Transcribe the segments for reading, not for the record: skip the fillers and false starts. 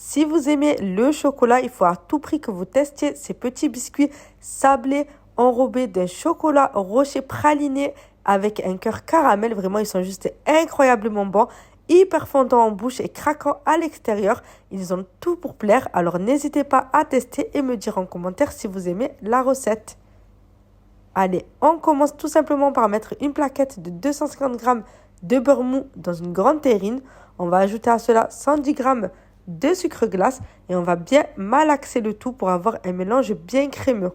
Si vous aimez le chocolat, il faut à tout prix que vous testiez ces petits biscuits sablés enrobés d'un chocolat rocher praliné avec un cœur caramel. Vraiment, ils sont juste incroyablement bons, hyper fondants en bouche et craquants à l'extérieur. Ils ont tout pour plaire, alors n'hésitez pas à tester et me dire en commentaire si vous aimez la recette. Allez, on commence tout simplement par mettre une plaquette de 250 g de beurre mou dans une grande terrine. On va ajouter à cela 110 g de sucre glace et on va bien malaxer le tout pour avoir un mélange bien crémeux.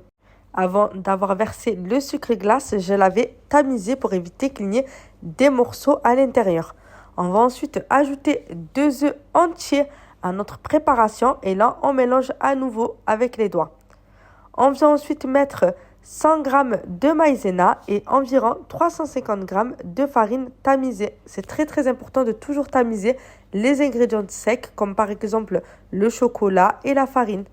Avant d'avoir versé le sucre glace, je l'avais tamisé pour éviter qu'il n'y ait des morceaux à l'intérieur. On va ensuite ajouter 2 œufs entiers à notre préparation et là on mélange à nouveau avec les doigts. On vient ensuite mettre 100 g de maïzena et environ 350 g de farine tamisée. C'est très important de toujours tamiser les ingrédients secs comme par exemple le chocolat et la farine.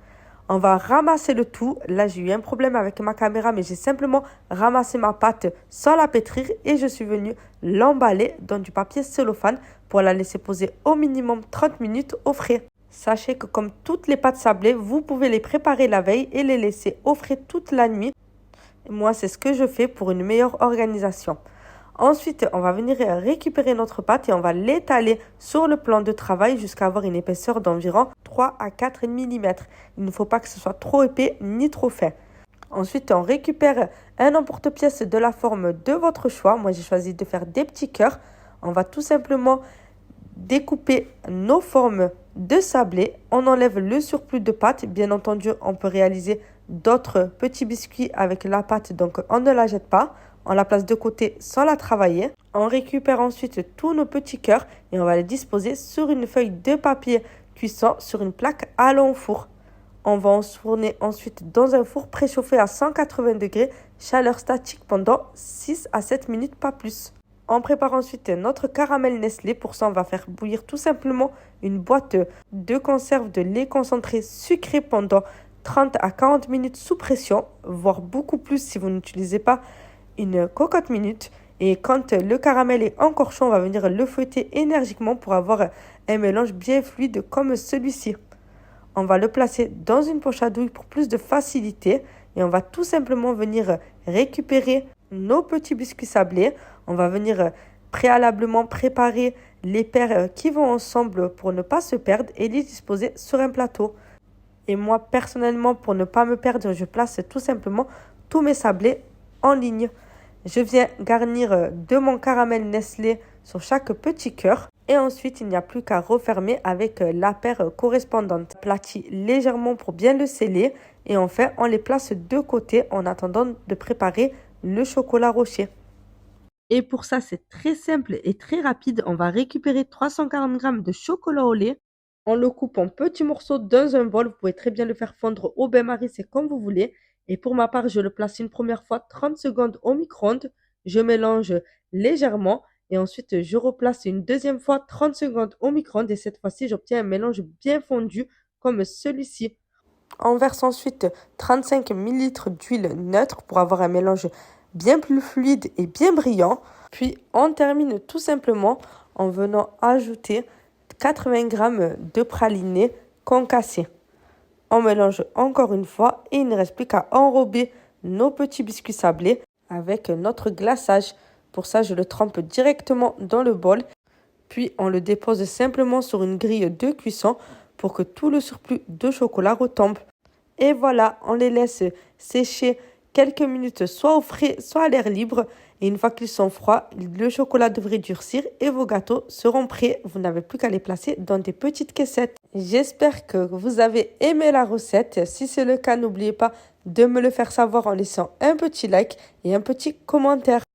On va ramasser le tout. Là, j'ai eu un problème avec ma caméra, mais j'ai simplement ramassé ma pâte sans la pétrir et je suis venue l'emballer dans du papier cellophane pour la laisser poser au minimum 30 minutes au frais. Sachez que comme toutes les pâtes sablées, vous pouvez les préparer la veille et les laisser au frais toute la nuit. Moi, c'est ce que je fais pour une meilleure organisation. Ensuite, on va venir récupérer notre pâte et on va l'étaler sur le plan de travail jusqu'à avoir une épaisseur d'environ 3 à 4 mm. Il ne faut pas que ce soit trop épais ni trop fin. Ensuite, on récupère un emporte-pièce de la forme de votre choix. Moi, j'ai choisi de faire des petits cœurs. On va tout simplement découper nos formes de sablé. On enlève le surplus de pâte. Bien entendu, on peut réaliser d'autres petits biscuits avec la pâte, donc on ne la jette pas. On la place de côté sans la travailler. On récupère ensuite tous nos petits cœurs et on va les disposer sur une feuille de papier cuisson sur une plaque allant au four. On va enfourner ensuite dans un four préchauffé à 180 degrés, chaleur statique pendant 6 à 7 minutes, pas plus. On prépare ensuite notre caramel Nestlé. Pour ça, on va faire bouillir tout simplement une boîte de conserve de lait concentré sucré pendant 30 à 40 minutes sous pression, voire beaucoup plus si vous n'utilisez pas une cocotte minute. Et quand le caramel est encore chaud, on va venir le fouetter énergiquement pour avoir un mélange bien fluide comme celui-ci. On va le placer dans une poche à douille pour plus de facilité et on va tout simplement venir récupérer nos petits biscuits sablés. On va venir préalablement préparer les paires qui vont ensemble pour ne pas se perdre et les disposer sur un plateau. Et moi, personnellement, pour ne pas me perdre, je place tout simplement tous mes sablés en ligne. Je viens garnir de mon caramel Nestlé sur chaque petit cœur. Et ensuite, il n'y a plus qu'à refermer avec la paire correspondante. Aplatit légèrement pour bien le sceller. Et enfin, on les place de côté en attendant de préparer le chocolat rocher. Et pour ça, c'est très simple et très rapide. On va récupérer 340 g de chocolat au lait. On le coupe en petits morceaux dans un bol. Vous pouvez très bien le faire fondre au bain-marie, c'est comme vous voulez. Et pour ma part, je le place une première fois 30 secondes au micro-ondes. Je mélange légèrement et ensuite je replace une deuxième fois 30 secondes au micro-ondes. Et cette fois-ci, j'obtiens un mélange bien fondu comme celui-ci. On verse ensuite 35 ml d'huile neutre pour avoir un mélange bien plus fluide et bien brillant. Puis on termine tout simplement en venant ajouter 80 g de praliné concassé. On mélange encore une fois et il ne reste plus qu'à enrober nos petits biscuits sablés avec notre glaçage. Pour ça, je le trempe directement dans le bol. Puis on le dépose simplement sur une grille de cuisson pour que tout le surplus de chocolat retombe. Et voilà, on les laisse sécher quelques minutes soit au frais, soit à l'air libre. Et une fois qu'ils sont froids, le chocolat devrait durcir et vos gâteaux seront prêts. Vous n'avez plus qu'à les placer dans des petites caissettes. J'espère que vous avez aimé la recette. Si c'est le cas, n'oubliez pas de me le faire savoir en laissant un petit like et un petit commentaire.